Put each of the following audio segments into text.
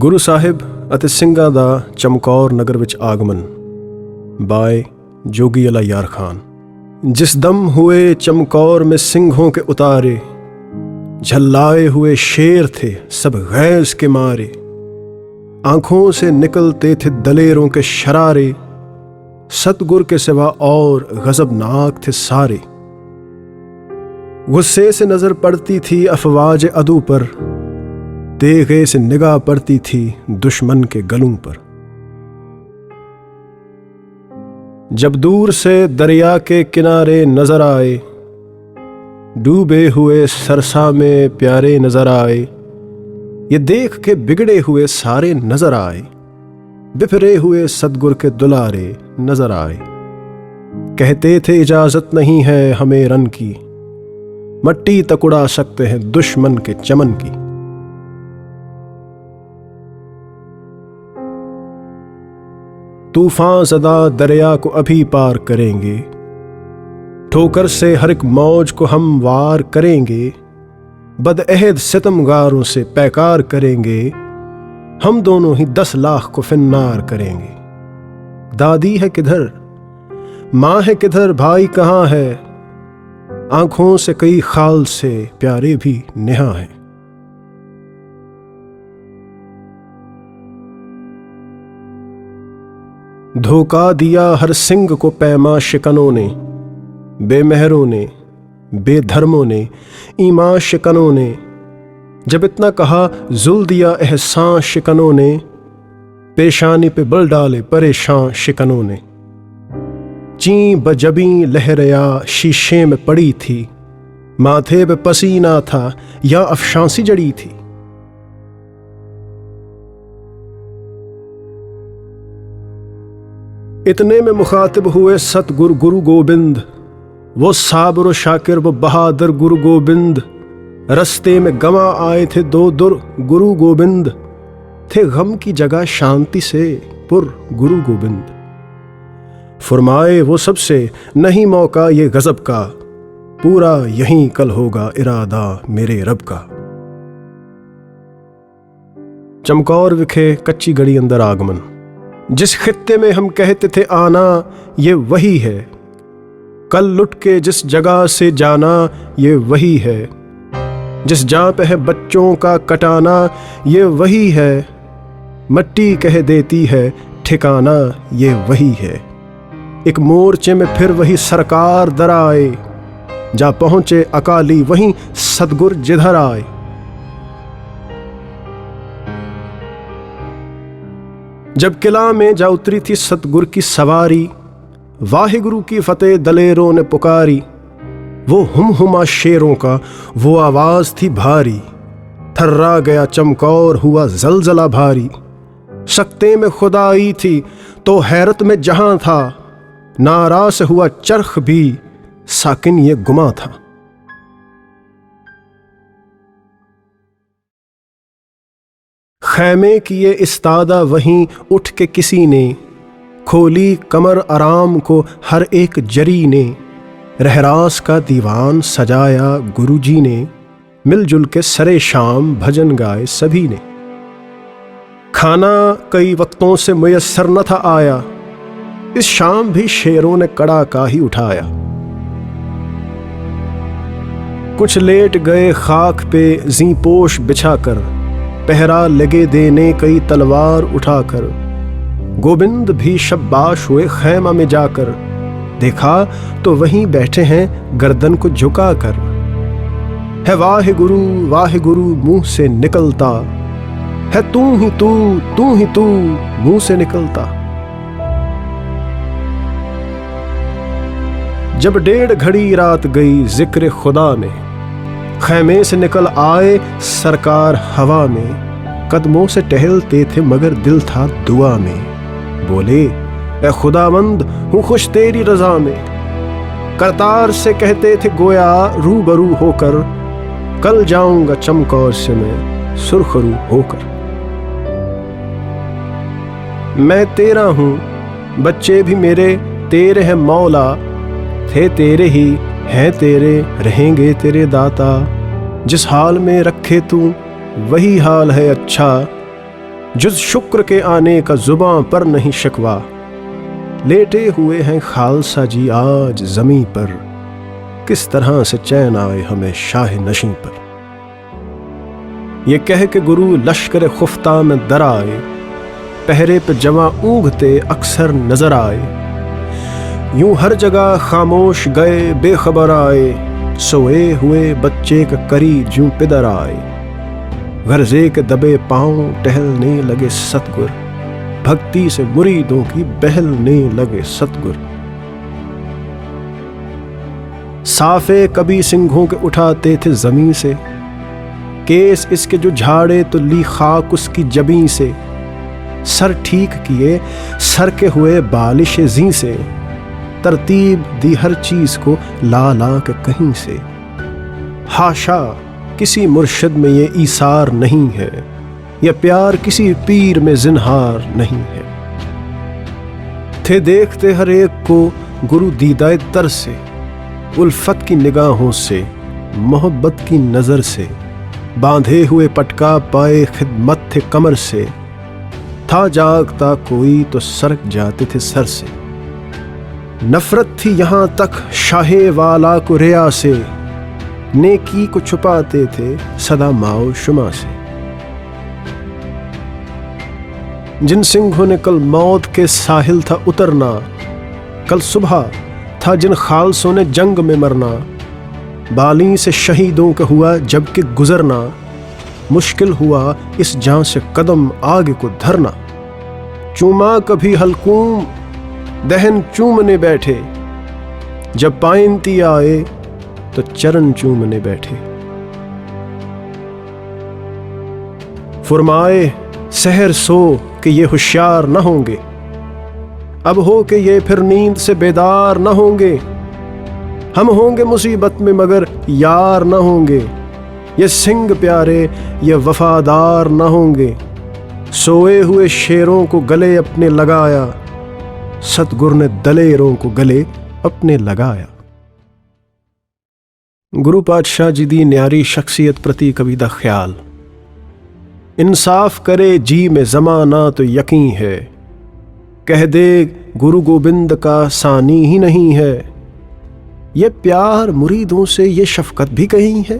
ਗੁਰੂ ਸਾਹਿਬ ਅਤੇ ਸਿੰਘਾਂ ਦਾ ਚਮਕੌਰ ਨਗਰ ਵਿੱਚ ਆਗਮਨ ਬਾਏ जोगी अला यार खान। जिस दम हुए चमकौर में सिंहों के उतारे, झल्लाए हुए शेर थे सब गैज़ के मारे, आंखों से निकलते थे दलेरों के शरारे, सतगुर के सिवा और गजबनाक थे सारे। गुस्से से नजर पड़ती थी अफवाज अदू पर, तेगे से निगाह पड़ती थी दुश्मन के गलों पर। जब दूर से दरिया के किनारे नजर आए, डूबे हुए सरसा में प्यारे नजर आए, ये देख के बिगड़े हुए सारे नजर आए, बिफरे हुए सतगुर के दुलारे नजर आए। कहते थे इजाजत नहीं है हमें रन की, मट्टी तक उड़ा सकते हैं दुश्मन के चमन की। तूफान ज़दा दरिया को अभी पार करेंगे, ठोकर से हर एक मौज को हम वार करेंगे, बदअहद सितमगारों से पैकार करेंगे, हम दोनों ही 10 लाख को फिन्नार करेंगे। दादी है किधर, माँ है किधर, भाई कहाँ है, आंखों से कई खाल से प्यारे भी नेहा हैं। धोखा दिया हर सिंह को पैमा शिकनों ने, बेमहरों ने, बेधर्मों ने, ईमान शिकनों ने, जब इतना कहा जुल दिया एहसान शिकनों ने, पेशानी पे बल डाले परेशान शिकनों ने। ची बजबी लहरिया शीशे में पड़ी थी, माथे पे पसीना था या अफशांसी जड़ी थी। इतने में मुखातिब हुए सतगुरु गुरु गोबिंद, वो साबर शाकिर वो बहादुर गुरु गोबिंद। रस्ते में गंवा आए थे 2 दुर गुरु गोबिंद, थे गम की जगह शांति से पुर गुरु गोबिंद। फरमाए वो सबसे नहीं मौका ये गजब का, पूरा यहीं कल होगा इरादा मेरे रब का। चमकौर विखे कच्ची गड़ी अंदर आगमन। जिस खित्ते में हम कहते थे आना ये वही है, कल लुट के जिस जगह से जाना ये वही है, जिस जहाँ पे है बच्चों का कटाना ये वही है, मट्टी कह देती है ठिकाना ये वही है। एक मोर्चे में फिर वही सरकार दर आए, जा पहुँचे अकाली वहीं सतगुर जिधर आए। जब किला में जा उतरी थी सतगुर की सवारी, वाहिगुरु की फतेह दलेरों ने पुकारी। वो हुमा शेरों का वो आवाज थी भारी, थर्रा गया चमकौर हुआ जलजला भारी। सकते में खुदाई थी तो हैरत में जहां था, नारा से हुआ चरख भी साकिन ये गुमा था। खैमे किए इस्तादा वहीं उठ के किसी ने, खोली कमर आराम को हर एक जरी ने। रहरास का दीवान सजाया गुरुजी ने, मिलजुल के सरे शाम भजन गाए सभी ने। खाना कई वक्तों से मुयस्सर न था आया, इस शाम भी शेरों ने कड़ा का ही उठाया। कुछ लेट गए खाक पे जी पोश बिछाकर, पहरा लगे देने कई तलवार उठाकर। गोविंद भी शब्बाश हुए खैमा में जाकर, देखा तो वहीं बैठे हैं गर्दन को झुकाकर। है वाहे गुरु मुंह से निकलता, है तू ही तू मुंह से निकलता। जब 1.5 घड़ी रात गई जिक्र खुदा में, खैमे से निकल आए सरकार हवा में। कदमों से टहलते थे मगर दिल था दुआ में, बोले ए खुदावंद हूँ खुश तेरी रजा में। करतार से कहते थे गोया रूबरू होकर, कल जाऊंगा चमकौर से मैं सुरखरू होकर। मैं तेरा हूँ बच्चे भी मेरे तेरे हैं मौला, थे तेरे ही हैं तेरे रहेंगे तेरे दाता। जिस हाल में रखे तू वही हाल है अच्छा, जुज शुक्र के आने का जुबां पर नहीं शिकवा, लेटे हुए हैं खालसा जी आज जमी पर, किस तरह से चैन आए हमें शाह नशीं पर। ये कह के गुरु लश्कर खुफ्ता में दर आए, पहरे पे जवां ऊँघते अक्सर नजर आए। यूं हर जगह खामोश गए बेखबर आए, सोए हुए बच्चे का करी जूं पिदर आए। गर्जे के दबे पांव टहलने लगे सतगुर, भक्ति से मुरीदों की बहलने लगे सतगुर। साफे कभी सिंघों के उठाते थे जमीन से, केस इसके जो झाड़े तो ली खाक उसकी जबीं से। सर ठीक किए सर के हुए बालिश जी से, तरतीब दी हर चीज को ला ला के कहीं से। हाशा किसी मुर्शिद में ये ईसार नहीं है, ये प्यार किसी पीर में जिन्हार नहीं है। थे देखते हर एक को गुरु दीदाए तर से, उल्फत की निगाहों से मोहब्बत की नजर से। बांधे हुए पटका पाए खिदमत थे कमर से, था जागता कोई तो सरक जाते थे सर से। नफरत थी यहाँ तक शाहे वाला को रिया से, नेकी को छुपाते थे सदा माओ शुमा से। जिन सिंहों ने कल मौत के साहिल था उतरना, कल सुबह था जिन खालसों ने जंग में मरना। बाली से शहीदों का हुआ जबकि गुजरना, मुश्किल हुआ इस जान से कदम आगे को धरना। चूमा कभी हलकूम दहन चूमने बैठे, जब पायंती आए तो चरण चूमने बैठे। फरमाए सहर सो कि ये होशियार न होंगे, अब हो कि ये फिर नींद से बेदार न होंगे। हम होंगे मुसीबत में मगर यार न होंगे, ये सिंह प्यारे ये वफादार न होंगे। सोए हुए शेरों को गले अपने लगाया, सतगुर ने दलेरों को गले अपने लगाया। गुरु पातशाह जी दी न्यारी शख्सियत प्रति कविता ख्याल। इंसाफ करे जी में ज़माना तो यकीन है, कह दे गुरु गोबिंद का सानी ही नहीं है। ये प्यार मुरीदों से ये शफकत भी कहीं है,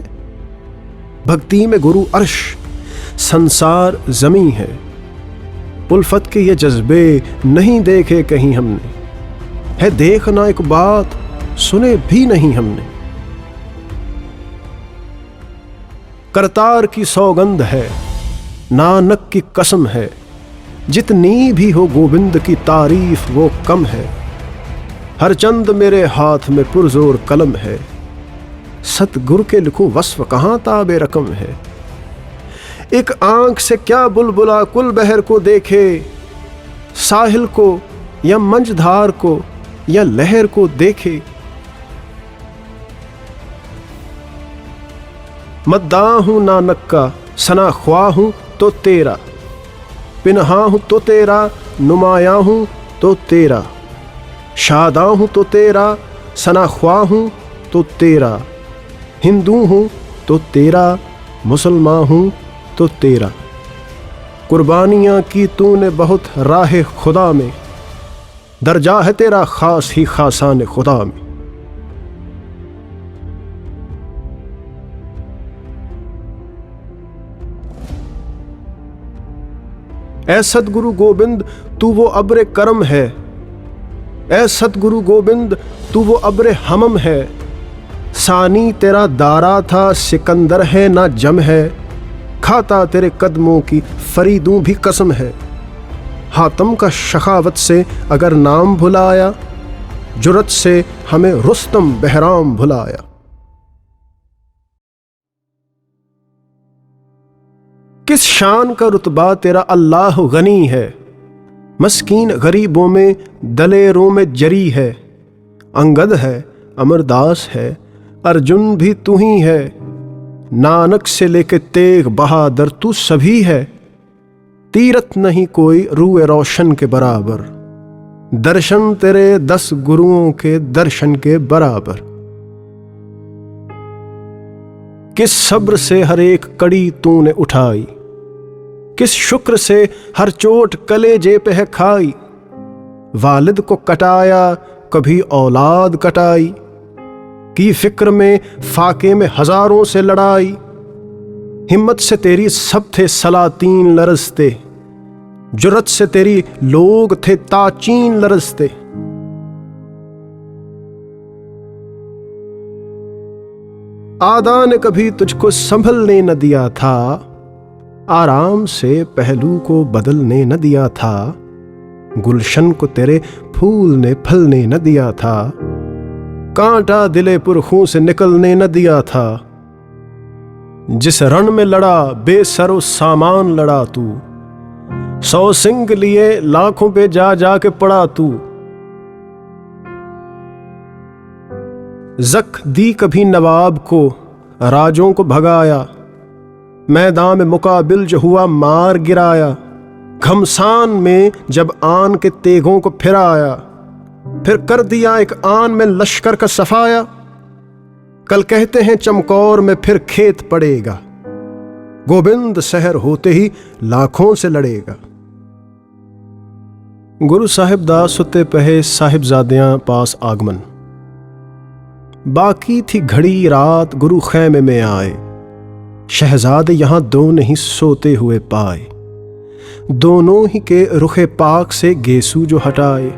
भक्ति में गुरु अर्श संसार ज़मीं है। उल्फत के ये जज्बे नहीं देखे कहीं हमने, है देखना एक बात सुने भी नहीं हमने। करतार की सौगंध है नानक की कसम है, जितनी भी हो गोविंद की तारीफ वो कम है। हर चंद मेरे हाथ में पुरजोर कलम है, सतगुर के लिखूं वस्फ कहाँ ताबे रकम है। एक आंख से क्या बुलबुला कुल बहर को देखे, साहिल को या मंझधार को या लहर को देखे। मद्दा हूं नानक का सना ख्वाह हूं तो तेरा, पिन्हा हूं तो तेरा नुमाया हूं तो तेरा। शादा हूं तो तेरा सना ख्वाह हूं तो तेरा। हिंदू हूं तो तेरा मुसलमान हूं तो तेरा। कुर्बानियाँ की तूने बहुत राह खुदा में, दर्जा है तेरा खास ही खासान खुदा में। ऐ सतगुरु गोबिंद तू वो अब्र करम है, ऐ सतगुरु गोबिंद तू वो अब्र हमम है। सानी तेरा दारा था सिकंदर है ना जम है, खाता तेरे कदमों की फरीदूं भी कसम है। हातम का शखावत से अगर नाम भुलाया, जुरत से हमें रुस्तम बहराम भुलाया। किस शान का रुतबा तेरा अल्लाह गनी है, मस्कीन गरीबों में दलेरों में जरी है। अंगद है अमरदास है अर्जुन भी तू ही है, नानक से लेके तेग बहादुर तू सभी है। तीरथ नहीं कोई रूए रोशन के बराबर, दर्शन तेरे 10 गुरुओं के दर्शन के बराबर। किस सब्र से हर एक कड़ी तूने उठाई, किस शुक्र से हर चोट कलेजे पे है खाई, वालिद को कटाया कभी औलाद कटाई, की फिक्र में फाके में हजारों से लड़ाई, हिम्मत से तेरी सब थे सलातीन लरसते, जुर्रत से तेरी लोग थे ताचीन लरसते। आदा ने कभी तुझको संभलने न दिया था, आराम से पहलू को बदलने न दिया था, गुलशन को तेरे फूल ने फलने न दिया था, कांटा दिले पुरखों से निकलने न दिया था। जिस रण में लड़ा बेसरो सामान लड़ा तू, 100 सिंह लिए लाखों पे जा जा के पड़ा तू। जख दी कभी नवाब को, राजों को भगाया, मैदान में मुकाबिल जो हुआ मार गिराया, घमसान में जब आन के तेगों को फिराया, फिर कर दिया एक आन में लश्कर का सफाया। कल कहते हैं चमकौर में फिर खेत पड़ेगा, गोविंद शहर होते ही लाखों से लड़ेगा। गुरु साहिब दा सुते पहे साहिबजादियां पास आगमन। बाकी थी घड़ी रात गुरु खैमे में आए, शहजादे यहां दो नहीं सोते हुए पाए, दोनों ही के रुखे पाक से गेसू जो हटाए,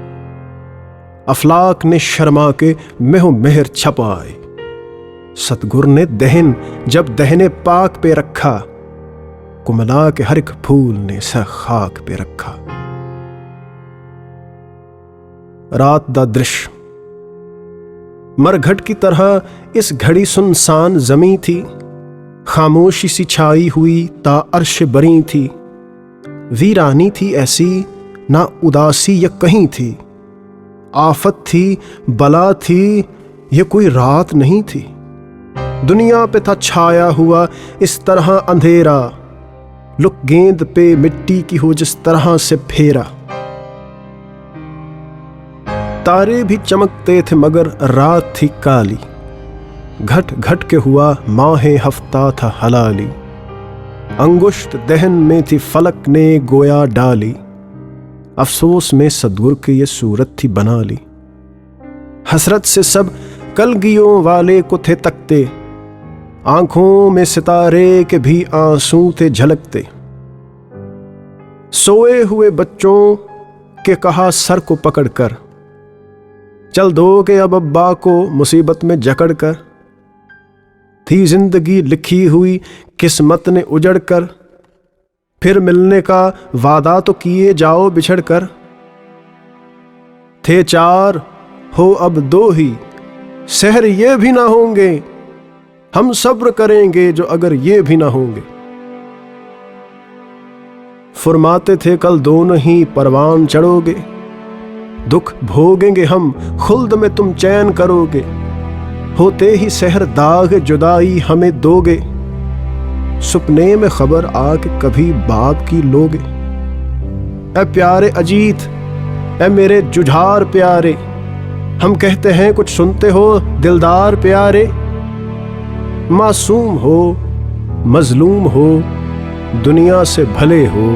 अफलाक ने शर्मा के मेहो मेहर छपाए। सतगुर ने दहन जब दहने पाक पे रखा, कुमला के हर एक फूल ने सर खाक पे रखा। रात दा दृश्य मरघट की तरह इस घड़ी सुनसान जमी थी, खामोशी सी छाई हुई ता अर्श बरी थी, वीरानी थी ऐसी ना उदासी या कहीं थी, आफत थी बला थी ये कोई रात नहीं थी। दुनिया पे था छाया हुआ इस तरह अंधेरा, लुक गेंद पे मिट्टी की हो जिस तरह से फेरा। तारे भी चमकते थे मगर रात थी काली, घट घट के हुआ माहे हफ्ता था हलाली, अंगुष्ठ दहन में थी फलक ने गोया डाली, अफसोस में सदगुर की ये सूरत थी बना ली। हसरत से सब कलगियों वाले को थे तकते, आंखों में सितारे के भी आंसू थे झलकते। सोए हुए बच्चों के कहा सर को पकड़कर, चल दो के अब अब्बा को मुसीबत में जकड़ कर। थी जिंदगी लिखी हुई किस्मत ने उजड़ कर, फिर मिलने का वादा तो किए जाओ बिछड़ कर। थे 4 हो अब 2 ही, सहर ये भी ना होंगे, हम सब्र करेंगे जो अगर ये भी ना होंगे। फरमाते थे कल दोनों ही परवान चढ़ोगे, दुख भोगेंगे हम खुल्द में तुम चैन करोगे, होते ही सहर दाग जुदाई हमें दोगे, सुपने में खबर आके कभी बाप की लोगे। ऐ प्यारे अजीत ऐ मेरे जुझार प्यारे, हम कहते हैं कुछ सुनते हो दिलदार प्यारे। मासूम हो मजलूम हो दुनिया से भले हो,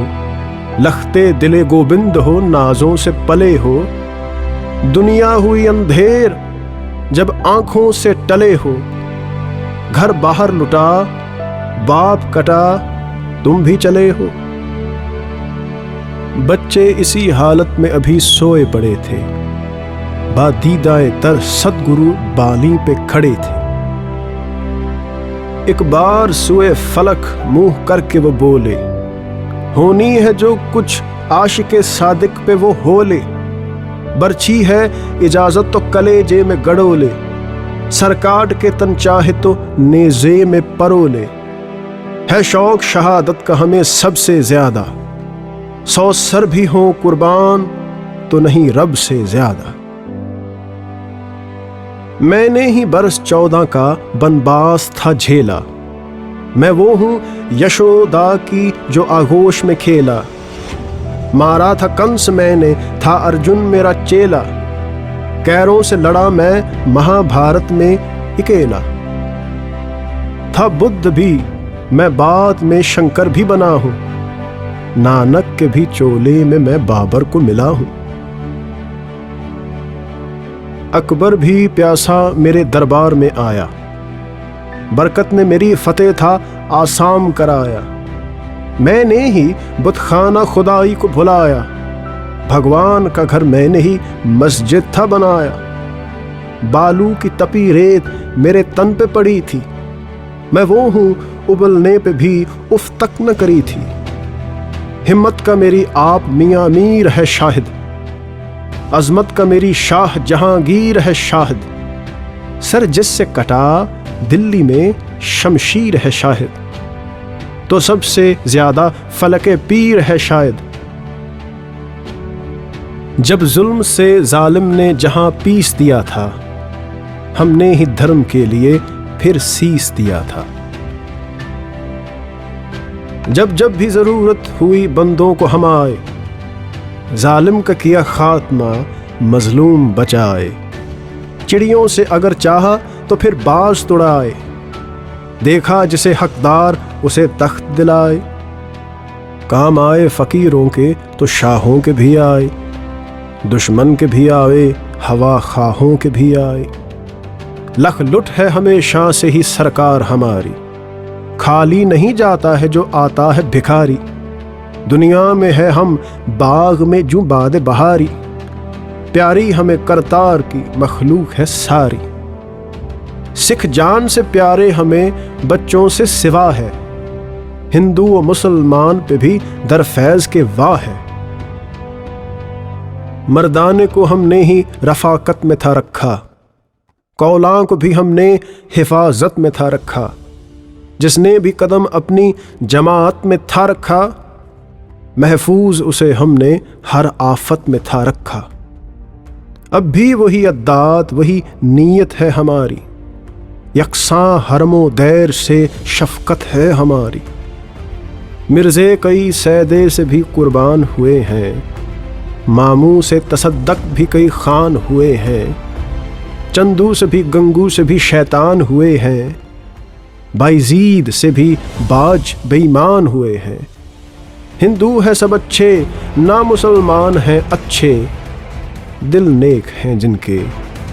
लखते दिले गोविंद हो नाजों से पले हो। दुनिया हुई अंधेर जब आंखों से टले हो, घर बाहर लुटा बाप कटा तुम भी चले हो। बच्चे इसी हालत में अभी सोए पड़े थे, बादीदाए तर सदगुरु बाली पे खड़े थे। एक बार सुए फलक मुंह करके वो बोले, होनी है जो कुछ आशिके सादिक पे वो होले। बरछी है इजाजत तो कलेजे में गड़ोले, सरकाट के तन चाहे तो नेजे में परोले। है शौक शहादत का हमें सबसे ज्यादा, 100 सर भी हों कुर्बान तो नहीं रब से ज्यादा। मैंने ही बरस 14 का बनबास था झेला, मैं वो हूं यशोदा की जो आगोश में खेला। मारा था कंस मैंने था अर्जुन मेरा चेला, कैरों से लड़ा मैं महाभारत में अकेला। था बुद्ध भी मैं बाद में शंकर भी बना हूं, नानक के भी चोले में मैं बाबर को मिला हूं। अकबर भी प्यासा मेरे दरबार में आया, बरकत ने मेरी फतेह था आसाम कराया। मैंने ही बुतखाना खुदाई को भुलाया, भगवान का घर मैंने ही मस्जिद था बनाया। बालू की तपी रेत मेरे तन पे पड़ी थी, मैं वो हूं उबलने पे भी उफ तक न करी थी। हिम्मत का मेरी आप मियां मीर है शाहिद, अजमत का मेरी शाह जहांगीर है शाहिद। सर जिससे कटा दिल्ली में शमशीर है शाहिद, तो सबसे ज्यादा फलके पीर है शायद। जब जुल्म से जालिम ने जहां पीस दिया था, हमने ही धर्म के लिए फिर सीस दिया था। जब जब भी जरूरत हुई बंदों को हम आए, जालिम का किया खात्मा मजलूम बचाए। चिड़ियों से अगर चाहा तो फिर बाज तुड़ाए, देखा जिसे हकदार उसे तख्त दिलाए। काम आए फकीरों के तो शाहों के भी आए, दुश्मन के भी आए हवा खाहों के भी आए। लख लुट है हमेशा से ही सरकार हमारी, खाली नहीं जाता है जो आता है भिखारी। दुनिया में है हम बाग में जू बाद बहारी, प्यारी हमें करतार की मखलूक है सारी। सिख जान से प्यारे हमें बच्चों से सिवा है, हिंदू व मुसलमान पे भी दरफैज के वाह है। मर्दाने को हमने ही रफाकत में था रखा, कौलां को भी हमने हिफाजत में था रखा। जिसने भी कदम अपनी जमात में था रखा, महफूज उसे हमने हर आफत में था रखा। अब भी वही अद्दात वही नीयत है हमारी, यकसां हरमो दैर से शफकत है हमारी। मिर्ज़े कई सैदे से भी कुर्बान हुए हैं, मामू से तसद्दक भी कई खान हुए हैं। चंदू से भी गंगू से भी शैतान हुए हैं, बाइजीद से भी बाज बेईमान हुए हैं। हिंदू है सब अच्छे ना मुसलमान हैं अच्छे, दिल नेक हैं जिनके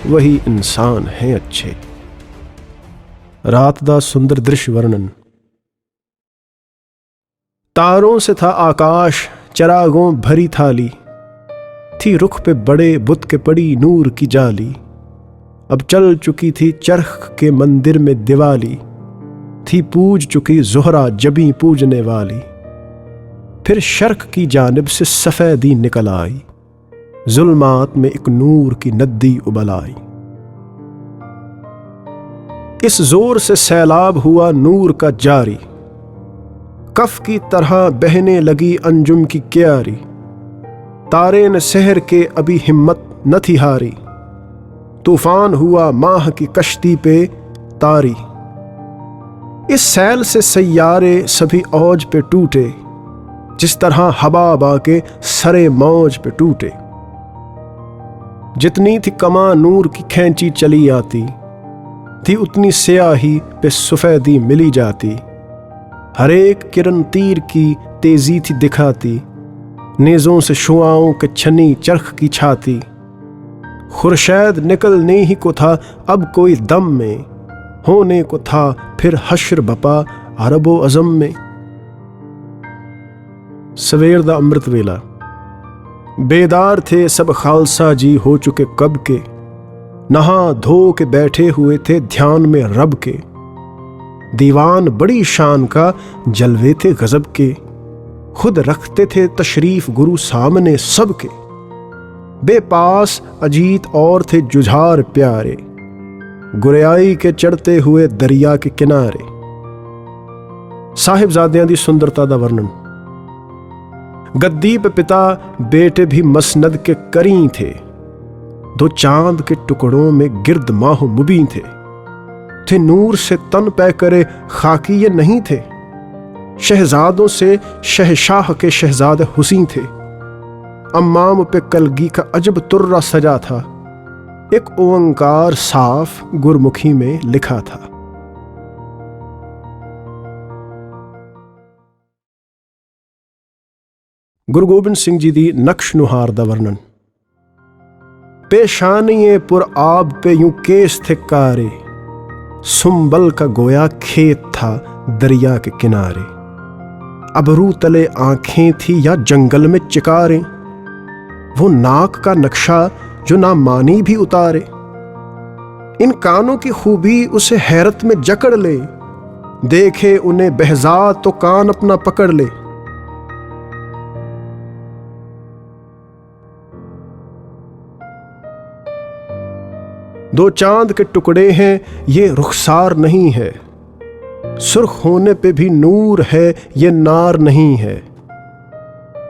वही इंसान हैं अच्छे। रात दा सुंदर दृश्य वर्णन। तारों से था आकाश चरागों भरी थाली, थी रुख पे बड़े बुत के पड़ी नूर की जाली। अब चल चुकी थी चरख के मंदिर में दिवाली, थी पूज चुकी ज़ोहरा जबी पूजने वाली। फिर शर्क की जानिब से सफ़ेदी निकल आई, जुल्मात में एक नूर की नद्दी उबल आई। इस जोर से सैलाब हुआ नूर का जारी, कफ की तरह बहने लगी अंजुम की क्यारी। तारे न सहर के अभी हिम्मत न थी हारी, तूफान हुआ माह की कश्ती पे तारी। इस सैल से सैयारे सभी औज पे टूटे, जिस तरह हवा के सरे मौज पे टूटे। जितनी थी कमा नूर की खैंची चली आती, थी उतनी स्याही पे सफेदी मिली जाती। हर एक किरण तीर की तेजी थी दिखाती, नेज़ों से शुआओं के छनी चरख की छाती। खुर्शैद निकलने ही को था अब कोई दम में, होने को था फिर हश्र बपा अरबो अज़म में। सवेर दा अमृत वेला। बेदार थे सब खालसा जी हो चुके कब के, नहा धो के बैठे हुए थे ध्यान में रब के। दीवान बड़ी शान का जलवे थे गजब के, खुद रखते थे तशरीफ गुरु सामने सबके। बेपास अजीत और थे जुझार प्यारे, गुरियाई के चढ़ते हुए दरिया के किनारे। साहिबजादियां दी सुंदरता दा वर्णन। गद्दी पे पिता बेटे भी मसनद के करी थे, दो चांद के टुकड़ों में गिरद माह मुबीन थे नूर से तन पै करे खाकी ये नहीं थे। शहजादों से शहशाह के शहजादे हुसीन थे, अम्माम पे कलगी का अजब तुर्रा सजा था। एक ओंकार साफ गुरमुखी में लिखा था। ਗੁਰੂ ਗੋਬਿੰਦ ਸਿੰਘ ਜੀ ਦੀ ਨਕਸ਼ ਨੁਹਾਰ ਦਾ ਵਰਣਨ। पेशानिए पुर आब पे यूं केस थे कारे, सुंबल का गोया खेत था दरिया के किनारे। अबरू तले आंखें थी या जंगल में चिकारे, वो नाक का नक्शा जो ना मानी भी उतारे। इन कानों की खूबी उसे हैरत में जकड़ ले, देखे उन्हें बहजाद तो कान अपना पकड़ ले। दो चांद के टुकड़े हैं ये रुखसार नहीं है, सुर्ख होने पे भी नूर है ये नार नहीं है।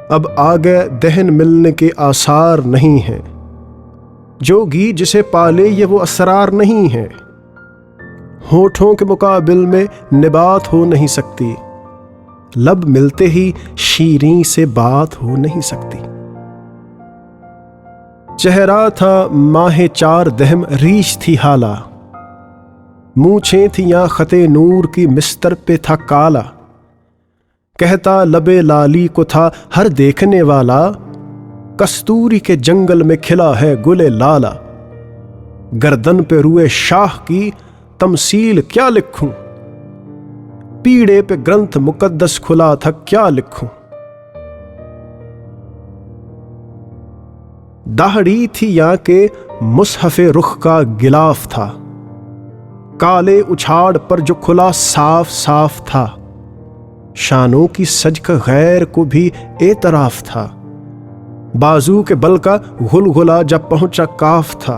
अब आगे दहन मिलने के आसार नहीं है, जोगी जिसे पाले ये वो असरार नहीं है। होठों के मुकाबिल में निबात हो नहीं सकती, लब मिलते ही शीरीं से बात हो नहीं सकती। चेहरा था माहे चार दहम रीछ थी हाला, मूछें थी या खते नूर की मिस्तर पे था काला। कहता लबे लाली को था हर देखने वाला, कस्तूरी के जंगल में खिला है गुले लाला। गर्दन पे रुए शाह की तमसील क्या लिखूं, पीड़े पे ग्रंथ मुकद्दस खुला था क्या लिखूं। दाढ़ी थी या के मुसहफे रुख का गिलाफ था, काले उछाड़ पर जो खुला साफ साफ था। शानों की सज का गैर को भी एतराफ था, बाजू के बल का गुलगुला जब पहुंचा काफ था।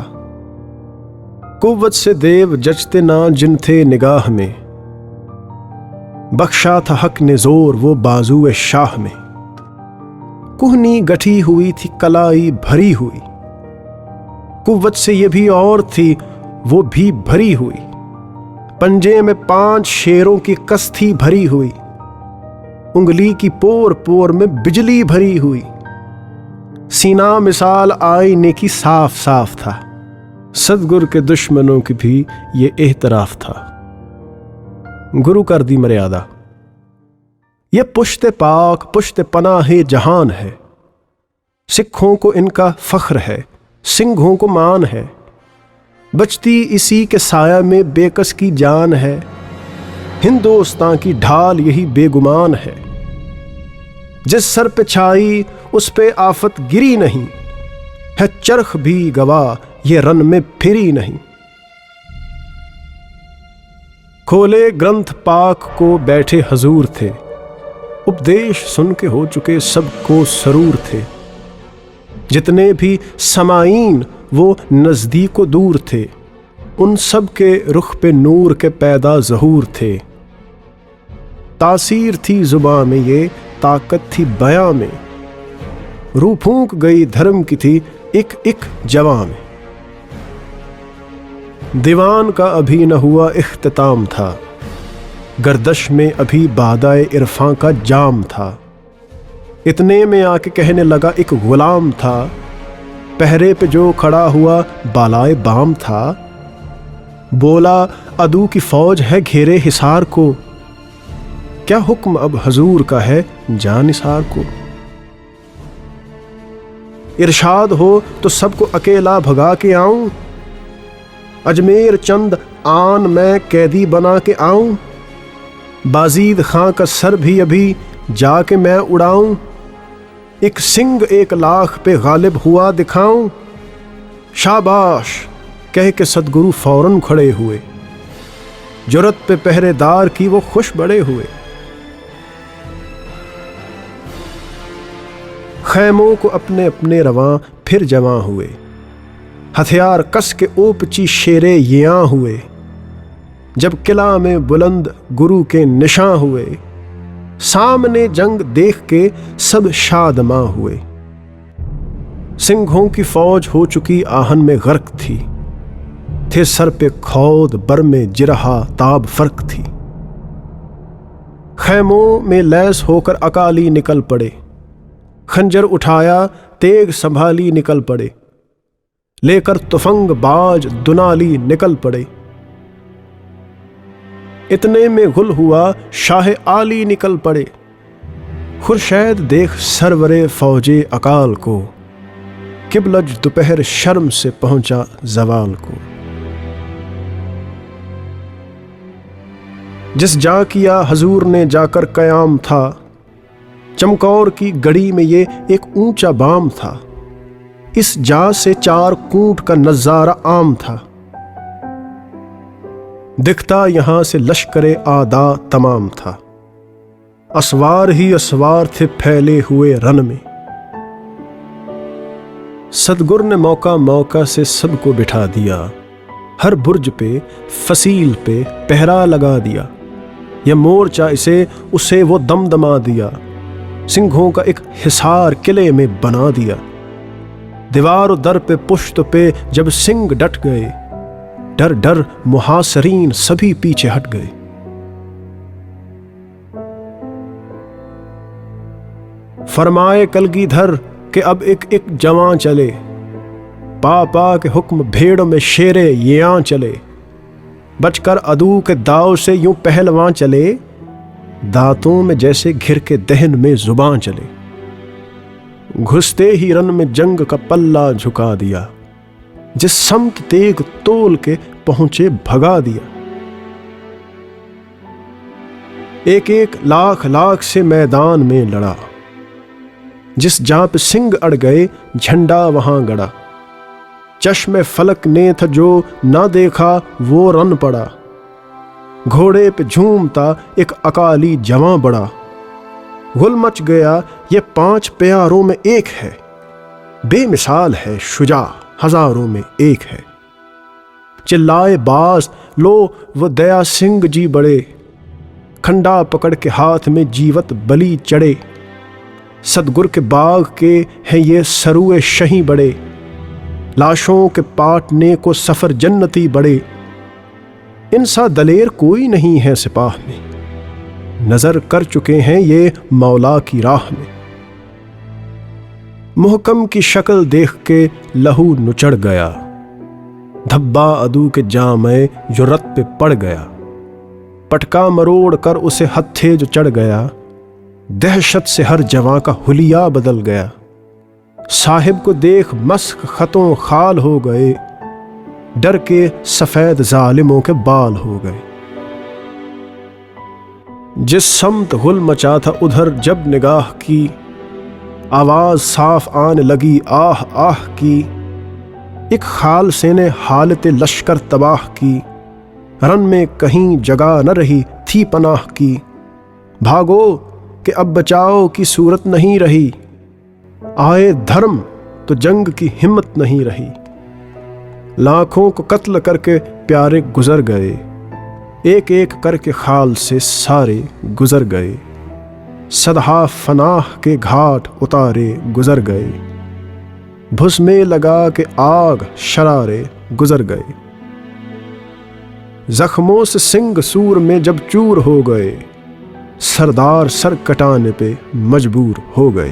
कुव्वत से देव जचते ना जिन थे निगाह में, बख्शा था हक ने जोर वो बाजू शाह में। कुहनी गठी हुई थी कलाई भरी हुई, कुव्वत से ये भी और थी वो भी भरी हुई। पंजे में 5 शेरों की कस्ती भरी हुई, उंगली की पोर पोर में बिजली भरी हुई। सीना मिसाल आईने की साफ साफ था, सदगुरु के दुश्मनों की भी ये एहतराफ था। गुरु कर दी मर्यादा। ये पुश्ते पाक पुश्ते पनाहे जहान है, सिखों को इनका फख्र है, सिंघों को मान है। बचती इसी के साया में बेकस की जान है, हिंदुस्तान की ढाल यही बेगुमान है। जिस सर पे छाई उस पे आफत गिरी नहीं, है चरख भी गवाह ये रन में फिरी नहीं। खोले ग्रंथ पाक को बैठे हजूर थे, उपदेश सुन के हो चुके सबको सरूर थे। जितने भी समाईन वो नजदीको दूर थे, उन सब के रुख पे नूर के पैदा ज़हूर थे। तासीर थी जुबां में ये ताकत थी बयां में, रूह फूंक गई धर्म की थी एक एक जवां में। दीवान का अभी न हुआ इख्तिताम था, गर्दश में अभी बादाए इरफां का जाम था। इतने में आके कहने लगा एक गुलाम था, पहरे पे जो खड़ा हुआ बालाए बाम था। बोला अदू की फौज है घेरे हिसार को, क्या हुक्म अब हजूर का है जानिसार को। इरशाद हो तो सबको अकेला भगा के आऊं, अजमेर चंद आन मैं कैदी बना के आऊं। बाजीद खां का सर भी अभी जाके मैं उड़ाऊं, एक सिंग 1 लाख पे गालिब हुआ दिखाऊं। शाबाश कह के सदगुरु फौरन खड़े हुए, जुरत पे पहरेदार की वो खुश बड़े हुए। खैमों को अपने अपने रवां फिर जवां हुए, हथियार कस के ओपची शेरे यां हुए। जब किला में बुलंद गुरु के निशां हुए, सामने जंग देख के सब शादमां हुए। सिंघों की फौज हो चुकी आहन में गर्क थी, थे सर पे खौद बर में जिरहा ताब फर्क थी। खैमों में लैस होकर अकाली निकल पड़े, खंजर उठाया तेग संभाली निकल पड़े। लेकर तुफंग बाज दुनाली निकल पड़े। इतने में गुल हुआ शाह आली निकल पड़े, خورشید دیکھ سرور فوج اکال کو، قبلج دوپہر شرم سے پہنچا زوال کو۔ جس جا کیا حضور نے جا کر قیام تھا، چمکور کی گڑی میں یہ ایک اونچا بام تھا، اس جا سے 4 کونٹ کا نظارہ عام تھا، دکھتا یہاں سے لشکر آدھا تمام تھا، اسوار ہی اسوار تھے پھیلے ہوئے رن میں۔ صدگر نے موقع موقع سے سب کو بٹھا دیا، ہر برج پہ فصیل پہ پہرا لگا دیا، یہ مورچہ اسے وہ دمدما دیا، سنگھوں کا ایک حصار قلعے میں بنا دیا، دیوار و در پہ پشت پہ جب سنگ ڈٹ گئے، ڈر ڈر محاصرین سبھی پیچھے ہٹ گئے۔ فرمائے کلگیدھر کہ اب ایک ایک جوان چلے، پا پا کے حکم بھیڑ میں شیرے یاں چلے، بچ کر عدو کے داؤ سے یوں پہلواں چلے، دانتوں میں جیسے گھر کے دہن میں زباں چلے، گھستے ہی رن میں جنگ کا پلہ جھکا دیا، جس سمت تیغ تول کے پہنچے بھگا دیا، ایک ایک لاکھ لاکھ سے میدان میں لڑا، جس جہاں پہ سنگ اڑ گئے جھنڈا وہاں گڑا، چشم فلک نے تھا جو نہ دیکھا وہ رن پڑا، گھوڑے پہ جھومتا ایک اکالی جواں بڑا، گل مچ گیا یہ 5 پیاروں میں ایک ہے، بے مثال ہے شجاع ہزاروں میں ایک ہے، چلائے باز لو وہ دیا سنگھ جی بڑے، کھنڈا پکڑ کے ہاتھ میں جیوت بلی چڑھے، صدگر کے باغ کے ہیں یہ سروے شہیں بڑے، لاشوں کے پاٹنے کو سفر جنتی بڑے، ان سا دلیر کوئی نہیں ہے سپاہ میں، نظر کر چکے ہیں یہ مولا کی راہ میں، محکم کی شکل دیکھ کے لہو نچڑ گیا، دھبا عدو کے جامع جرت پہ پڑ گیا، پٹکا مروڑ کر اسے ہتھے جو چڑھ گیا، دہشت سے ہر جواں کا حلیہ بدل گیا، صاحب کو دیکھ مسک خطوں خال ہو گئے، ڈر کے سفید ظالموں کے بال ہو گئے، جس سمت غل مچا تھا ادھر جب نگاہ کی، آواز صاف آنے لگی آہ آہ کی، ایک خال سے نے حالت لشکر تباہ کی، رن میں کہیں جگہ نہ رہی تھی پناہ کی، بھاگو کہ اب بچاؤ کی صورت نہیں رہی، آئے دھرم تو جنگ کی ہمت نہیں رہی، لاکھوں کو قتل کر کے پیارے گزر گئے، ایک ایک کر کے خال سے سارے گزر گئے، صدہا فناہ کے گھاٹ اتارے گزر گئے، بھس میں لگا کے آگ شرارے گزر گئے، زخموں سے سنگ سور میں جب چور ہو گئے، سردار سر کٹانے پہ مجبور ہو گئے،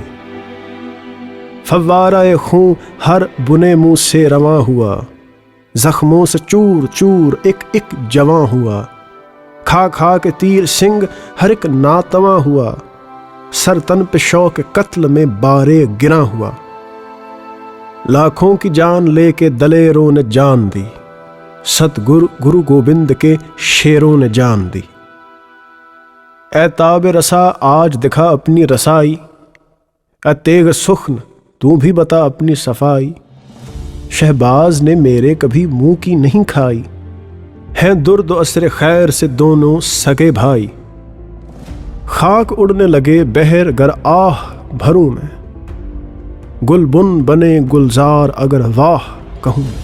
فوارہ خون ہر بنے منہ سے رواں ہوا، زخموں سے چور چور ایک ایک جواں ہوا، کھا کھا کے تیر سنگ ہر ایک ناتواں ہوا، سر تن پہ شوق قتل میں بارے گراں ہوا، لاکھوں کی جان لے کے دلیروں نے جان دی، ستگر گرو گوبند کے شیروں نے جان دی، اے تاب رسا آج دکھا اپنی رسائی، اے تیغ سخن تو بھی بتا اپنی صفائی، شہباز نے میرے کبھی منہ کی نہیں کھائی، ہیں درد و عصر خیر سے دونوں سگے بھائی، خاک اڑنے لگے بہر گر آہ بھروں میں، گل بن بنے گلزار اگر واہ کہوں میں،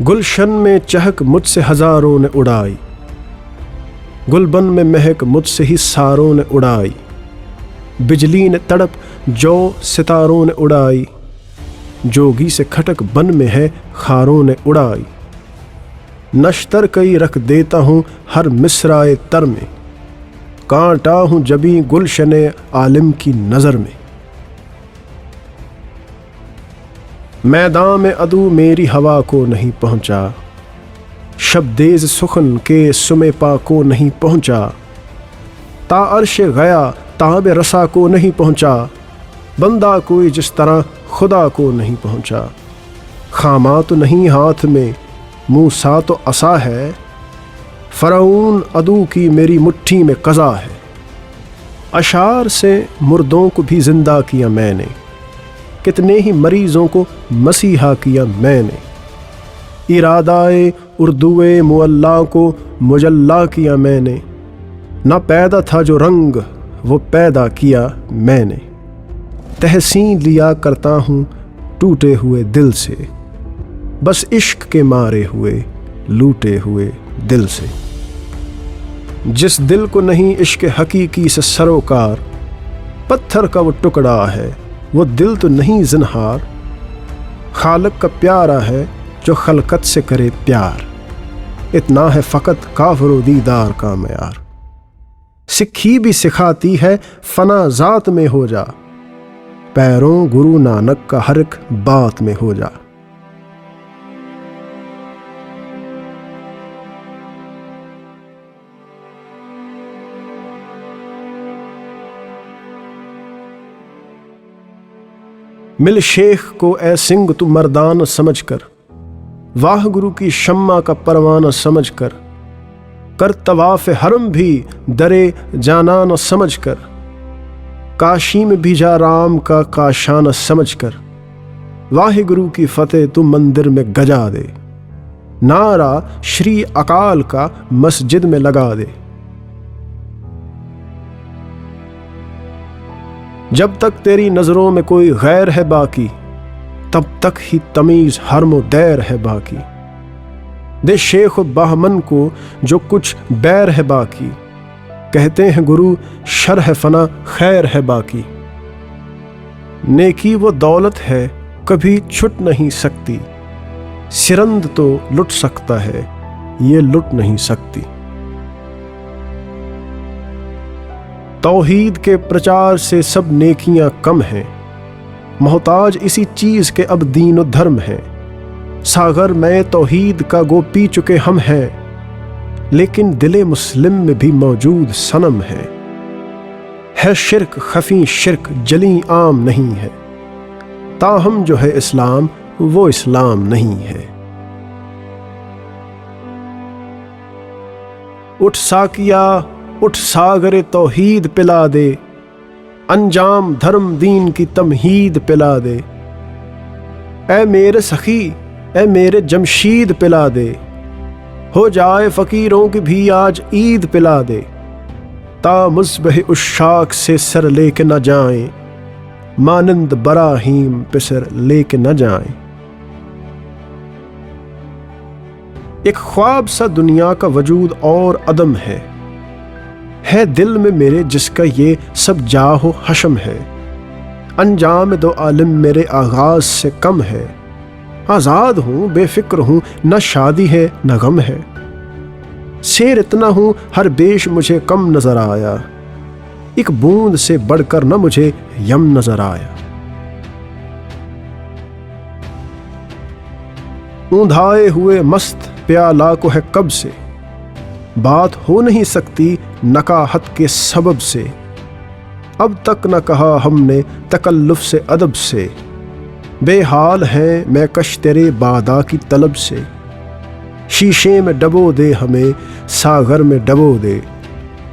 گلشن میں چہک مجھ سے ہزاروں نے اڑائی، گلبن میں مہک مجھ سے ہی ساروں نے اڑائی، بجلی نے تڑپ جو ستاروں نے اڑائی، جوگی سے کھٹک بن میں ہے خاروں نے اڑائی، نشتر کئی رکھ دیتا ہوں ہر مصرائے تر میں، کانٹا ہوں جبیں گلشن عالم کی نظر میں، میدان میں عدو میری ہوا کو نہیں پہنچا، शब्देज सुखन के सुमे पा को नहीं पहुंचा, ता अर्श गया ताब रसा को नहीं पहुंचा, बंदा कोई जिस तरह खुदा को नहीं पहुंचा। खामा तो नहीं हाथ में, मूसा तो असा है, फ़िरौन अदू की मेरी मुट्ठी में कज़ा है। अशार से मुर्दों को भी ज़िंदा किया मैंने, कितने ही मरीज़ों को मसीहा किया मैंने। इरादाए उर्दूए मुअल्ला को मुजल्ला किया मैंने, ना पैदा था जो रंग वो पैदा किया मैंने। तहसीन लिया करता हूँ टूटे हुए दिल से, बस इश्क के मारे हुए लूटे हुए दिल से। जिस दिल को नहीं इश्क हकीकी से सरोकार, पत्थर का वो टुकड़ा है वो दिल तो नहीं ज़िन्हार। खालिक का प्यारा है जो खलकत से करे प्यार, इतना है फ़कत काफ़िर दीदार का मयार। सिक्खी भी सिखाती है फना ज़ात में हो जा, पैरों गुरु नानक का हर एक बात में हो जा। मिल शेख को ए सिंह तू मर्दान समझ कर, वाह गुरु की शम्मा का परवाना समझ कर। कर तवाफ़ हरम भी दरे जाना न समझ कर, काशी में भी जा राम का काशाना समझ कर। वाह गुरु की फतेह तू मंदिर में गजा दे, नारा श्री अकाल का मस्जिद में लगा दे। जब तक तेरी नज़रों में कोई गैर है बाकी, तब तक ही तमीज़ हरम दैर है बाकी। दे शेख बहमन को जो कुछ बैर है बाकी, कहते हैं गुरु शरह फना खैर है बाकी। नेकी वो दौलत है कभी छुट नहीं सकती, सिरंद तो लुट सकता है ये लुट नहीं सकती। तौहीद के प्रचार से सब नेकियां कम हैं, मोहताज इसी चीज़ के अब दीन और धर्म है। सागर में तौहीद का गो पी चुके हम हैं, लेकिन दिले मुस्लिम में भी मौजूद सनम है शिरक खफी शिरक जली आम नहीं है, ताहम जो है इस्लाम वो इस्लाम नहीं है। उठ साकिया उठ सागरे तौहीद पिला दे, अंजाम धर्म दीन की तमहीद पिला दे। ऐ मेरे सखी ऐ मेरे जमशीद पिला दे, हो जाए फ़कीरों की भी आज ईद पिला दे। ता मुस्बह उशाक से सर लेके न जाएं, मानंद बराहीम पे सर लेके न जाएं। एक ख्वाब सा दुनिया का वजूद और अदम है दिल में मेरे जिसका ये सब जाहो हशम है। अंजाम दो आलिम मेरे आगाज से कम है, आज़ाद हूँ बेफिक्र हूँ न शादी है न गम है। शेर इतना हूँ हर बेश मुझे कम नजर आया, एक बूंद से बढ़कर न मुझे यम नजर आया। ऊंधाए हुए मस्त प्याला को है कब से, बात हो नहीं सकती नकाहत के सबब से। अब तक न कहा हमने तकल्लुफ से अदब से, बेहाल हैं मैं कश तेरे बादा की तलब से। शीशे में डबो दे हमें सागर में डबो दे,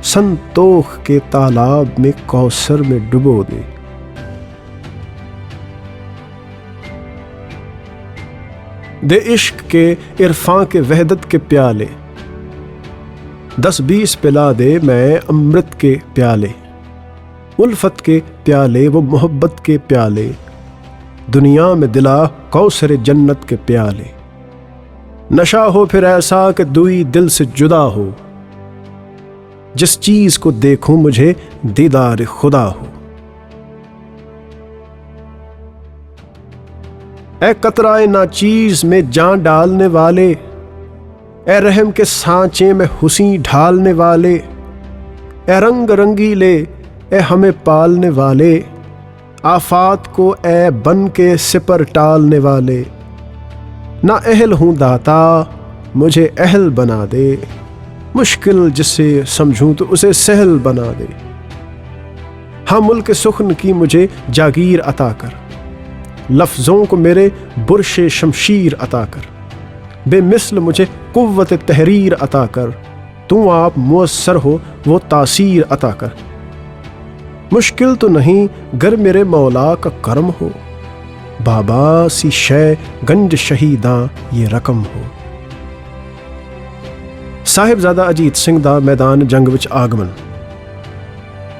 संतोख के तालाब में कौसर में डुबो दे। दे इश्क के इरफां के वहदत के प्याले, 10-20 पिला दे मैं अमृत के प्याले। उल्फत के प्याले वो मोहब्बत के प्याले, दुनिया में दिला कौसर जन्नत के प्याले। नशा हो फिर ऐसा कि दुई दिल से जुदा हो, जिस चीज को देखूं मुझे दीदार खुदा हो। ए कतराए नाचीज में जान डालने वाले, ए रहम के सांचे में हुसी ढालने वाले। ए रंग रंगीले ए हमें पालने वाले, आफात को ए बन के सिपर टालने वाले। ना अहल हूँ दाता مجھے اہل بنا دے، مشکل جسے سمجھوں تو اسے سہل بنا دے۔ ہاں ملک سخن کی مجھے جاگیر عطا کر، لفظوں کو میرے برش شمشیر عطا کر، بے مثل مجھے قوت تحریر عطا کر، تو آپ مؤثر ہو وہ تاثیر عطا کر۔ مشکل تو نہیں گر میرے مولا کا کرم ہو، بابا سی شے گنج شہیداں یہ رقم ہو۔ صاحبزادہ اجیت سنگھ دا میدان جنگ وچ آگمن۔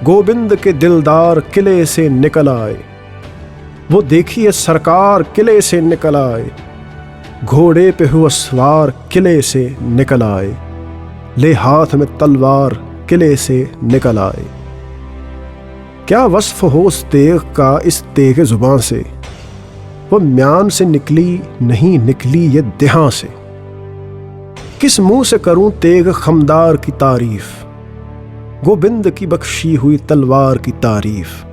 گوبند کے دلدار قلعے سے نکل آئے، وہ دیکھیے سرکار قلعے سے نکل آئے، گھوڑے پہ ہوا سوار قلعے سے نکل آئے، لے ہاتھ میں تلوار قلعے سے نکل آئے۔ کیا وصف ہو اس تیغ کا اس تیغ زباں سے، وہ میان سے نکلی نہیں نکلی یہ دہاں سے۔ کس منہ سے کروں تیغ خمدار کی تعریف، گوبند کی بخشی ہوئی تلوار کی تعریف۔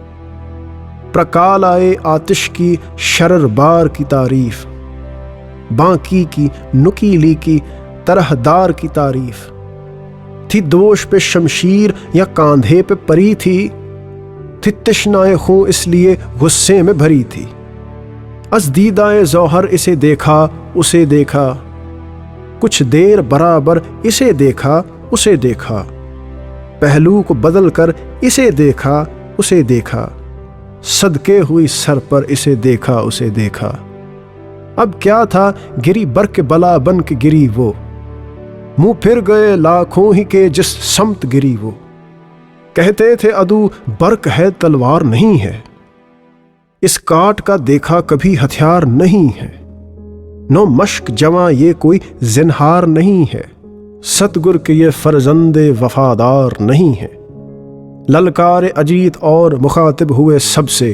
پرکال آئے آتش کی شرر بار کی تعریف، باقی کی نکیلی کی طرح دار کی تعریف۔ تھی دوش پہ شمشیر یا کاندھے پہ پری تھی تشنائے خون اس لیے غصے میں بھری تھی۔ از دیدائے ظوہر اسے دیکھا اسے دیکھا، کچھ دیر برابر اسے دیکھا اسے دیکھا، پہلو کو بدل کر اسے دیکھا اسے دیکھا، صدقے ہوئی سر پر اسے دیکھا اسے دیکھا۔ اب کیا تھا گری برق بلا بن کے گری وہ، منہ پھر گئے لاکھوں ہی کے جس سمت گری وہ۔ کہتے تھے عدو برق ہے تلوار نہیں ہے، اس کاٹ کا دیکھا کبھی ہتھیار نہیں ہے، نو مشق جواں یہ کوئی زنہار نہیں ہے، ستگر کے یہ فرزند وفادار نہیں ہے۔ للکار اجیت اور مخاطب ہوئے سب سے،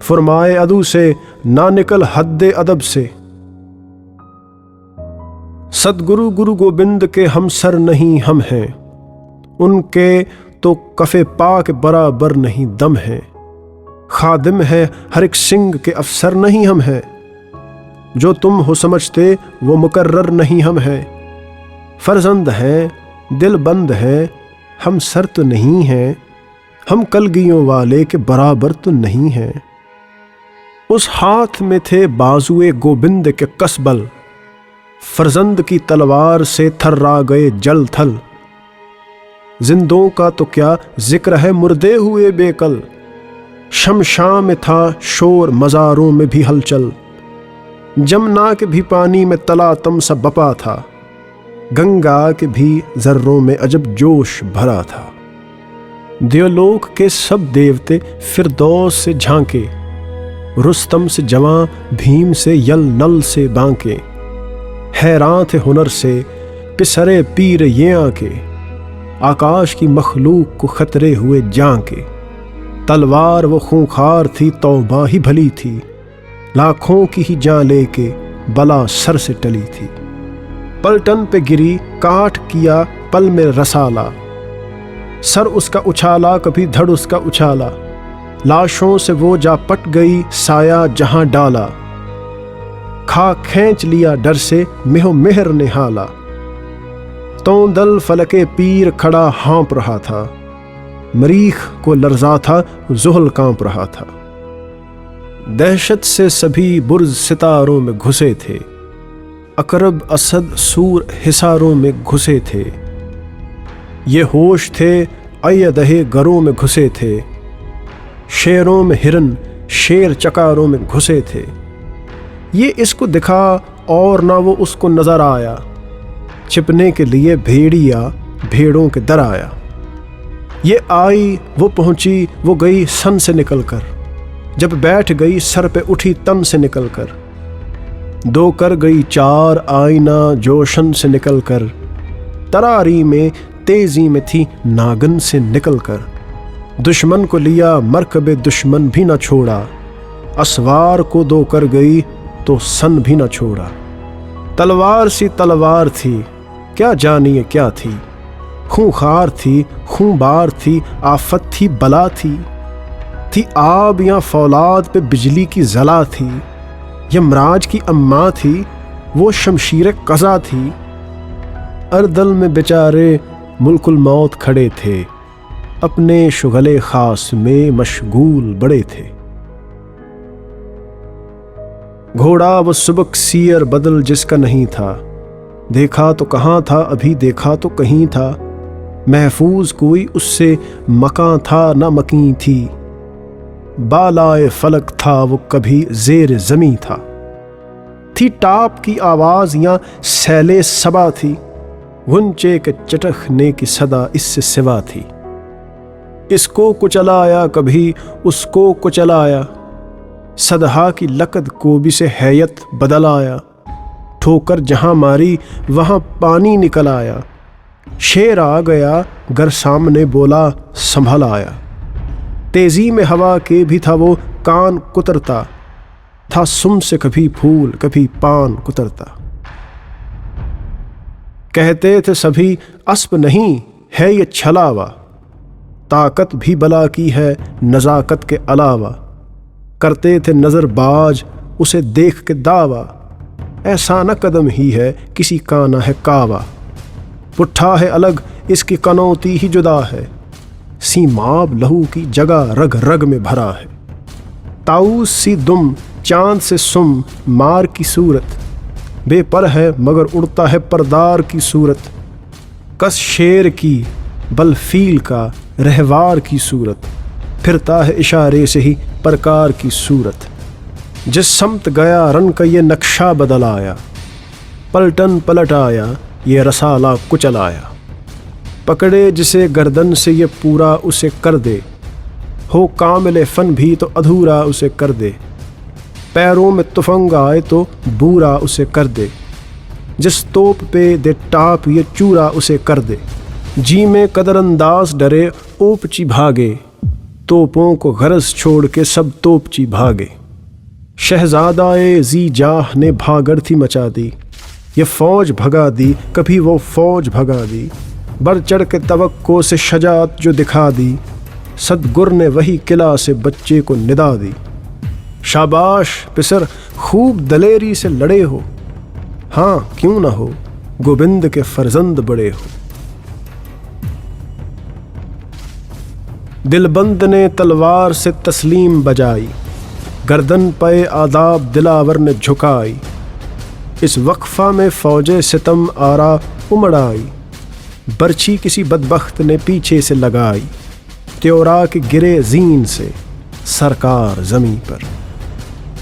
فرمائے عدو سے نہ نکل حد ادب سے۔ ستگرو گرو گوبند کے ہم سر نہیں ہم ہیں، ان کے تو کف پاک برابر نہیں دم ہے۔ خادم ہے ہر ایک سنگھ کے افسر نہیں ہم ہیں، جو تم ہو سمجھتے وہ مقرر نہیں ہم ہیں۔ فرزند ہیں دل بند ہیں ہم سر تو نہیں ہیں، ہم کلگیوں والے کے برابر تو نہیں ہیں۔ اس ہاتھ میں تھے بازوئے گوبند کے کسبل، فرزند کی تلوار سے تھرا گئے جل تھل۔ زندوں کا تو کیا ذکر ہے مردے ہوئے بے کل، شمشاں میں تھا شور مزاروں میں بھی ہلچل۔ جمنا کے بھی پانی میں تلاتم سا بپا تھا، گنگا کے بھی ذروں میں عجب جوش بھرا تھا۔ دیولوک کے سب دیوتے فردوس سے جھانکے، رستم سے جواں بھیم سے یل نل سے بانکے۔ حیران تھے ہنر سے پسرے پیر یہ آنکے، آکاش کی مخلوق کو خطرے ہوئے جاں کے۔ تلوار وہ خونخوار تھی توبہ ہی بھلی تھی، لاکھوں کی ہی جاں لے کے بلا سر سے ٹلی تھی۔ پلٹن پہ گری کاٹ کیا پل میں رسالہ، سر اس کا اچھالا کبھی دھڑ اس کا اچھالا۔ لاشوں سے وہ جا پٹ گئی سایہ جہاں ڈالا، کھا کھینچ لیا ڈر سے مہو مہر نے حالا۔ توندل فلکے پیر کھڑا ہانپ رہا تھا، مریخ کو لرزا تھا زحل کانپ رہا تھا۔ دہشت سے سبھی برز ستاروں میں گھسے تھے، عقرب اسد سور حصاروں میں گھسے تھے۔ یہ ہوش تھے ایدہ گروں میں گھسے تھے، شیروں میں ہرن شیر چکاروں میں گھسے تھے۔ یہ اس کو دکھا اور نہ وہ اس کو نظر آیا، چھپنے کے لیے بھیڑیا بھیڑوں کے در آیا۔ یہ آئی وہ پہنچی وہ گئی سن سے نکل کر، جب بیٹھ گئی سر پہ اٹھی تن سے نکل کر۔ دو کر گئی چار آئینہ جوشن سے نکل کر، تراری میں تیزی میں تھی ناگن سے نکل کر۔ دشمن کو لیا مرکب دشمن بھی نہ چھوڑا، اسوار کو دو کر گئی تو سن بھی نہ چھوڑا۔ تلوار سی تلوار تھی کیا جانیے کیا تھی، خونخوار تھی خون بار تھی آفت تھی بلا تھی آب یا فولاد پہ بجلی کی ضلا تھی، یمراج کی اماں تھی وہ شمشیر قضا تھی، اردل میں بیچارے ملک الموت کھڑے تھے، اپنے شغلے خاص میں مشغول بڑے تھے۔ گھوڑا وہ سبک سیر بدل جس کا نہیں تھا، دیکھا تو کہاں تھا ابھی دیکھا تو کہیں تھا، محفوظ کوئی اس سے مکاں تھا نہ مکیں تھی، بالائے فلک تھا وہ کبھی زیر زمیں تھا، تھی ٹاپ کی آواز یا سیلے صبا تھی، غنچے کے چٹکنے کی صدا اس سے سوا تھی، اس کو کچلایا کبھی اس کو کچلایا، صدہا کی لقد کو بھی سے حیت بدل آیا، ٹھوکر جہاں ماری وہاں پانی نکل آیا، شیر آ گیا گر سامنے بولا سنبھل آیا، تیزی میں ہوا کے بھی تھا وہ کان کترتا، تھا سم سے کبھی پھول کبھی پان کترتا، کہتے تھے سبھی اسب نہیں ہے یہ چھلاوا، طاقت بھی بلا کی ہے نزاکت کے علاوہ، کرتے تھے نظر باز اسے دیکھ کے دعویٰ، ایسا نہ قدم ہی ہے کسی کا نہ ہے کعوہ، پٹھا ہے الگ اس کی کنوتی ہی جدا ہے، سیماب لہو کی جگہ رگ رگ میں بھرا ہے، طاؤس سی دم چاند سے سم مار کی صورت، بے پر ہے مگر اڑتا ہے پردار کی صورت، کس شیر کی بل فیل کا رہوار کی صورت، پھرتا ہے اشارے سے ہی پرکار کی صورت، جس سمت گیا رن کا یہ نقشہ بدل آیا، پلٹن پلٹ آیا یہ رسالہ کچل آیا، پکڑے جسے گردن سے یہ پورا اسے کر دے، ہو کامل فن بھی تو ادھورا اسے کر دے، پیروں میں تفنگ آئے تو بورا اسے کر دے، جس توپ پہ دے ٹاپ یہ چورا اسے کر دے، جی میں قدر انداز ڈرے اوپچی بھاگے، توپوں کو غرض چھوڑ کے سب توپچی بھاگے، شہزادہ زی جاہ نے بھاگڑ تھی مچا دی، یہ فوج بھگا دی کبھی وہ فوج بھگا دی، بڑھ چڑھ کے توقع سے شجاعت جو دکھا دی، صدگر نے وہی قلعہ سے بچے کو ندا دی، شاباش پسر خوب دلیری سے لڑے ہو، ہاں کیوں نہ ہو گوبند کے فرزند بڑے ہو، دلبند نے تلوار سے تسلیم بجائی، گردن پہ آداب دلاور نے جھکائی، اس وقفہ میں فوج ستم آرا امڑ آئی، برچھی کسی بدبخت نے پیچھے سے لگائی، تیورا کے گرے زین سے سرکار زمیں پر،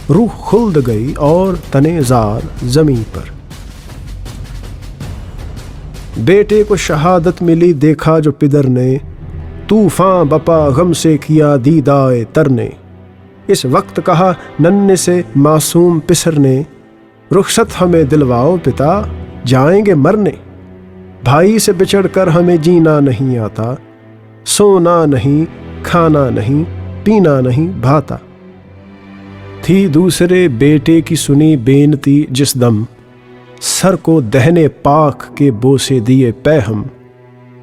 روح خلد گئی اور تنے زار زمیں پر، بیٹے کو شہادت ملی دیکھا جو پدر نے، طوفاں بپا غم سے کیا دیدائے تر نے، اس وقت کہا ننھے سے معصوم پسر نے، رخصت ہمیں دلواؤ پتا جائیں گے مرنے، بھائی سے بچڑ کر ہمیں جینا نہیں آتا، سونا نہیں کھانا نہیں پینا نہیں بھاتا، تھی دوسرے بیٹے کی سنی بینتی جس دم، سر کو دہنے پاک کے بوسے دیے پیہم،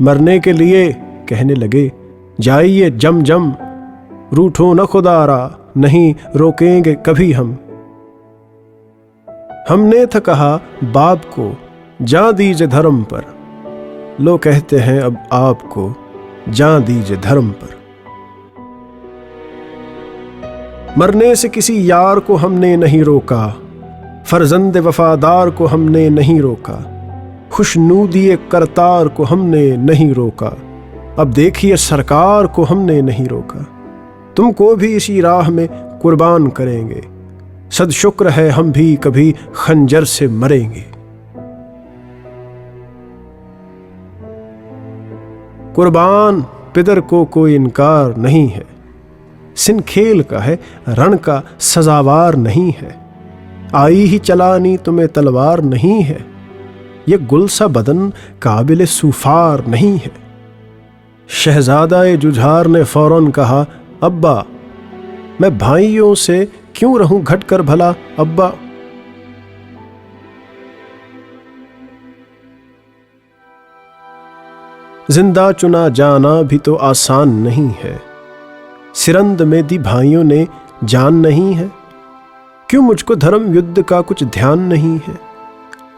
مرنے کے لیے کہنے لگے جائیے جم جم، روٹھو نہ خدارا نہیں روکیں گے کبھی ہم نے تھا کہا باپ کو جاں دیجے دھرم پر، لو کہتے ہیں اب آپ کو جاں دیجے دھرم پر، مرنے سے کسی یار کو ہم نے نہیں روکا، فرزند وفادار کو ہم نے نہیں روکا، خوشنودی کرتار کو ہم نے نہیں روکا، اب دیکھیے سرکار کو ہم نے نہیں روکا، تم کو بھی اسی راہ میں قربان کریں گے، صد شکر ہے ہم بھی کبھی خنجر سے مریں گے، قربان پدر کو کوئی انکار نہیں ہے، سن کھیل کا ہے رن کا سزاوار نہیں ہے، آئی ہی چلانی تمہیں تلوار نہیں ہے، یہ گل سا بدن قابل سوفار نہیں ہے، شہزادہ ججھار نے فوراً کہا ابا میں بھائیوں سے کیوں رہوں گھٹ کر بھلا ابا، زندہ چنا جانا بھی تو آسان نہیں ہے، سرند میں دی بھائیوں نے جان نہیں ہے، کیوں مجھ کو دھرم یدھ کا کچھ دھیان نہیں ہے،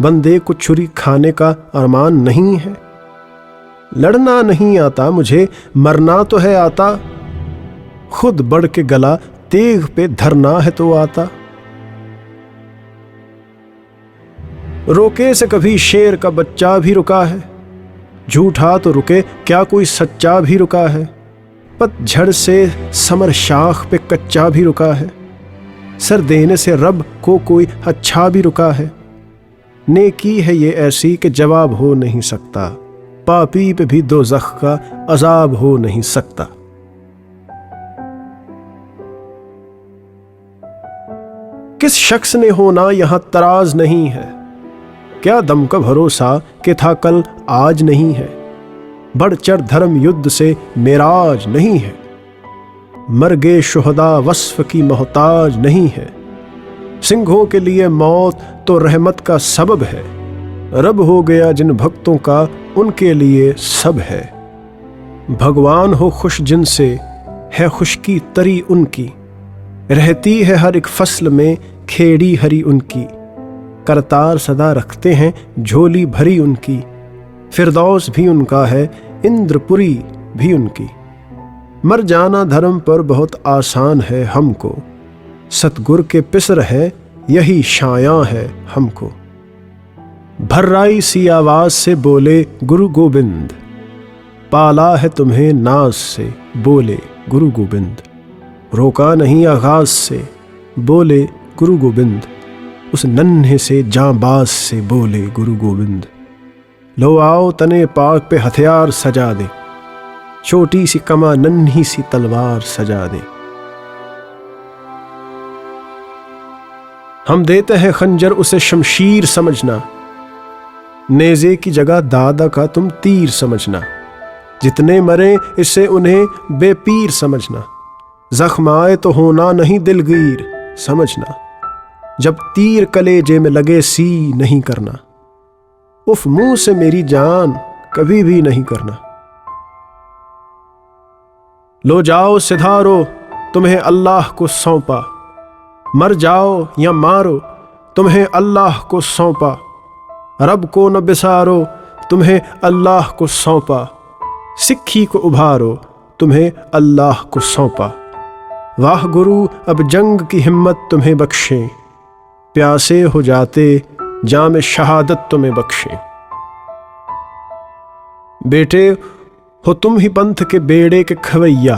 بندے کو چھری کھانے کا ارمان نہیں ہے۔ لڑنا نہیں آتا مجھے، مرنا تو ہے آتا، خود بڑھ کے گلا تیغ پہ دھرنا ہے تو آتا۔ روکے سے کبھی شیر کا بچہ بھی رکا ہے، جھوٹا تو رکے کیا کوئی سچا بھی رکا ہے، پت جھڑ سے سمر شاخ پہ کچا بھی رکا ہے، سر دینے سے رب کو کوئی اچھا بھی رکا ہے۔ نیکی ہے یہ ایسی کہ جواب ہو نہیں سکتا، پاپی پہ بھی دوزخ کا عذاب ہو نہیں سکتا۔ کس شخص نے ہونا یہاں تراز نہیں ہے، کیا دم کا بھروسہ کہ تھا کل آج نہیں ہے، بڑھ چڑھ دھرم یدھ سے میراج نہیں ہے، مرگے شہداء وصف کی محتاج نہیں ہے، سنگھوں کے لیے موت تو رحمت کا سبب ہے، رب ہو گیا جن بھکتوں کا ان کے لیے سب ہے، بھگوان ہو خوش جن سے ہے خشکی تری ان کی، رہتی ہے ہر ایک فصل میں کھیڑی ہری ان کی، کرتار صدا رکھتے ہیں جھولی بھری ان کی، فردوس بھی ان کا ہے اندر پوری بھی ان کی، مر جانا دھرم پر بہت آسان ہے ہم کو، ستگر کے پسر ہے یہی شایاں ہے ہم کو، بھررائی سی آواز سے بولے گرو گوبند، پالا ہے تمہیں ناز سے بولے گرو گوبند، روکا نہیں آغاز سے بولے گرو گوبند، اس ننھے سے جاں باز سے بولے گرو گوبند، لو آؤ تنے پاک پہ ہتھیار سجا دے، چھوٹی سی کماں ننھی سی تلوار سجا دے، ہم دیتے ہیں خنجر اسے شمشیر سمجھنا، نیزے کی جگہ دادا کا تم تیر سمجھنا، جتنے مرے اس سے انہیں بے پیر سمجھنا، زخم آئے تو ہونا نہیں دلگیر سمجھنا، جب تیر کلیجے میں لگے سی نہیں کرنا، اف منہ سے میری جان کبھی بھی نہیں کرنا، لو جاؤ سدھارو تمہیں اللہ کو سونپا، مر جاؤ یا مارو تمہیں اللہ کو سونپا، رب کو نہ بسارو تمہیں اللہ کو سونپا، سکھی کو ابھارو تمہیں اللہ کو سونپا، واہ گرو اب جنگ کی ہمت تمہیں بخشیں، پیاسے ہو جاتے جام شہادت تمہیں بخشیں، بیٹے ہو تم ہی پنتھ کے بیڑے کے کھویا،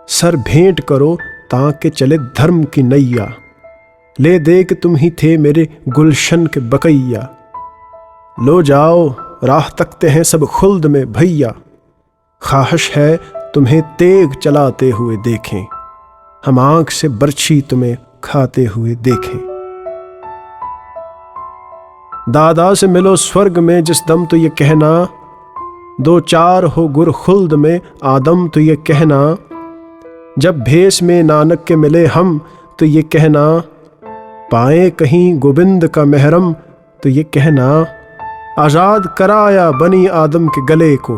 سر بھینٹ کرو تاکہ چلے دھرم کی نیا، لے دے کہ تم ہی تھے میرے گلشن کے بقیا، لو جاؤ راہ تکتے ہیں سب خلد میں بھیا، خواہش ہے تمہیں تیغ چلاتے ہوئے دیکھیں، ہم آنکھ سے برچھی تمہیں کھاتے ہوئے دیکھیں، دادا سے ملو سورگ میں جس دم تو یہ کہنا، دو چار ہو گر خلد میں آدم تو یہ کہنا، جب بھیس میں نانک کے ملے ہم تو یہ کہنا، پائیں کہیں گوبند کا محرم تو یہ کہنا، آزاد کرایا بنی آدم کے گلے کو،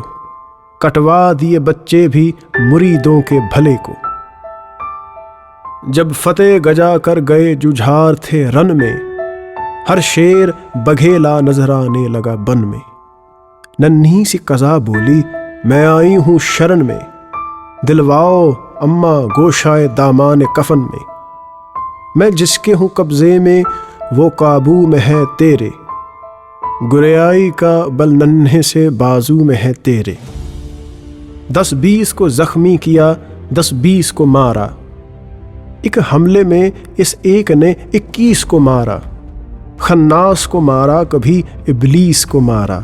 کٹوا دیے بچے بھی مریدوں کے بھلے کو، جب فتح گجا کر گئے ججھار تھے رن میں، ہر شیر بگھیلا نظر آنے لگا بن میں، ننھی سی قضا بولی میں آئی ہوں شرن میں، دلواؤ اماں گوشائے دامان کفن میں جس کے ہوں قبضے میں وہ قابو میں ہے تیرے، گریائی کا بل ننھے سے بازو میں ہے تیرے، 10-20 کو زخمی کیا 10-20 کو مارا، ایک حملے میں اس ایک نے 21 کو مارا، خناس کو مارا کبھی ابلیس کو مارا،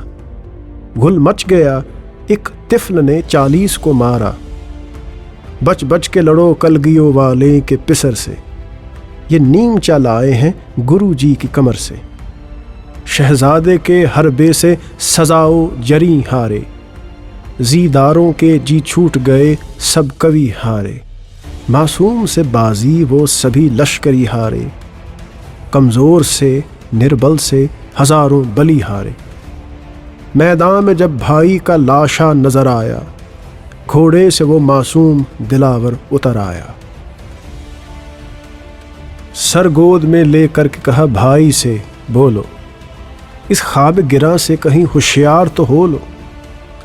گل مچ گیا ایک طفل نے 40 کو مارا، بچ بچ کے لڑو کلگیوں والے کے پسر سے، یہ نیم چلائے ہیں گرو جی کی کمر سے، شہزادے کے حربے سے سزاؤ جری ہارے، زیداروں کے جی چھوٹ گئے سب کوی ہارے، معصوم سے بازی وہ سبھی لشکری ہارے، کمزور سے نربل سے ہزاروں بلی ہارے، میدان میں جب بھائی کا لاشا نظر آیا، گھوڑے سے وہ معصوم دلاور اتر آیا، سر گود میں لے کر کے کہا بھائی سے بولو، اس خواب گراں سے کہیں ہوشیار تو ہو لو،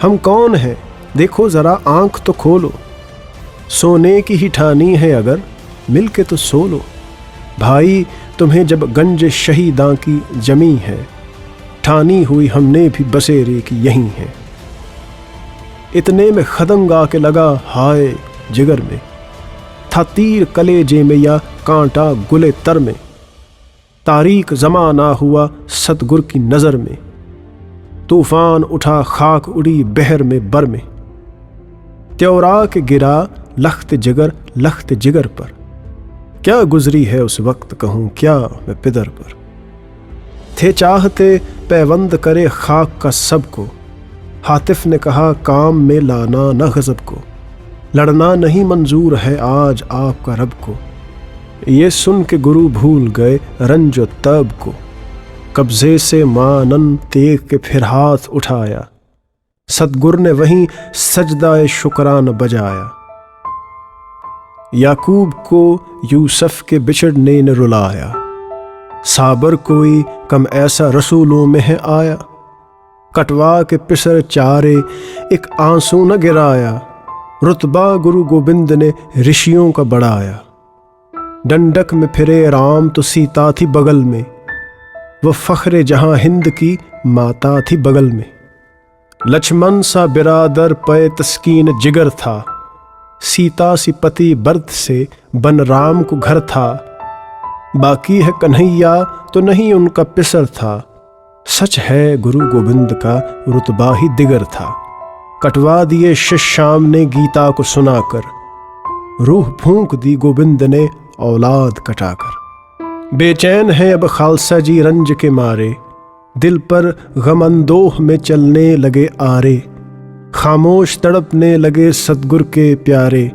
ہم کون ہیں دیکھو ذرا آنکھ تو کھولو، سونے کی ہی ٹھانی ہے اگر مل کے تو سو لو، بھائی تمہیں جب گنج شہیداں کی جمی ہے، ٹھانی ہوئی ہم نے بھی بسیرے کی یہی ہے۔ اتنے میں خدنگ آ کے لگا ہائے جگر میں، تھا تیر کلیجے میں یا کانٹا گلے تر میں، تاریک زمانہ ہوا ستگر کی نظر میں، طوفان اٹھا خاک اڑی بحر میں بر میں، تیورا کے گرا لخت جگر پر، کیا گزری ہے اس وقت کہوں کیا میں پدر پر، تھے چاہتے پیوند کرے خاک کا سب کو، ہاتف نے کہا کام میں لانا نہ غضب کو، لڑنا نہیں منظور ہے آج آپ کا رب کو، یہ سن کے گرو بھول گئے رنج و تب کو، قبضے سے مانن دیکھ کے پھر ہاتھ اٹھایا، ستگر نے وہیں سجدہ شکران بجایا، یعقوب کو یوسف کے بچھڑنے نے رلایا، صابر کوئی کم ایسا رسولوں میں ہے آیا، کٹوا کے پسر چارے ایک آنسو نہ گرایا، رتبہ گرو گوبند نے رشیوں کا بڑھایا، ڈنڈک میں پھرے رام تو سیتا تھی بغل میں، وہ فخر جہاں ہند کی ماتا تھی بغل میں، لچمن سا برادر پے تسکین جگر تھا، سیتا سی پتی برت سے بن رام کو گھر تھا، باقی ہے کنہیا تو نہیں ان کا پسر تھا، سچ ہے گرو گوبند کا رتبہ ہی دیگر تھا، کٹوا دیے شام نے گیتا کو سنا کر، روح پھونک دی گوبند نے اولاد کٹا کر، بے چین ہے اب خالصہ جی رنج کے مارے، دل پر غم اندوہ میں چلنے لگے آرے، خاموش تڑپنے لگے ستگر کے پیارے،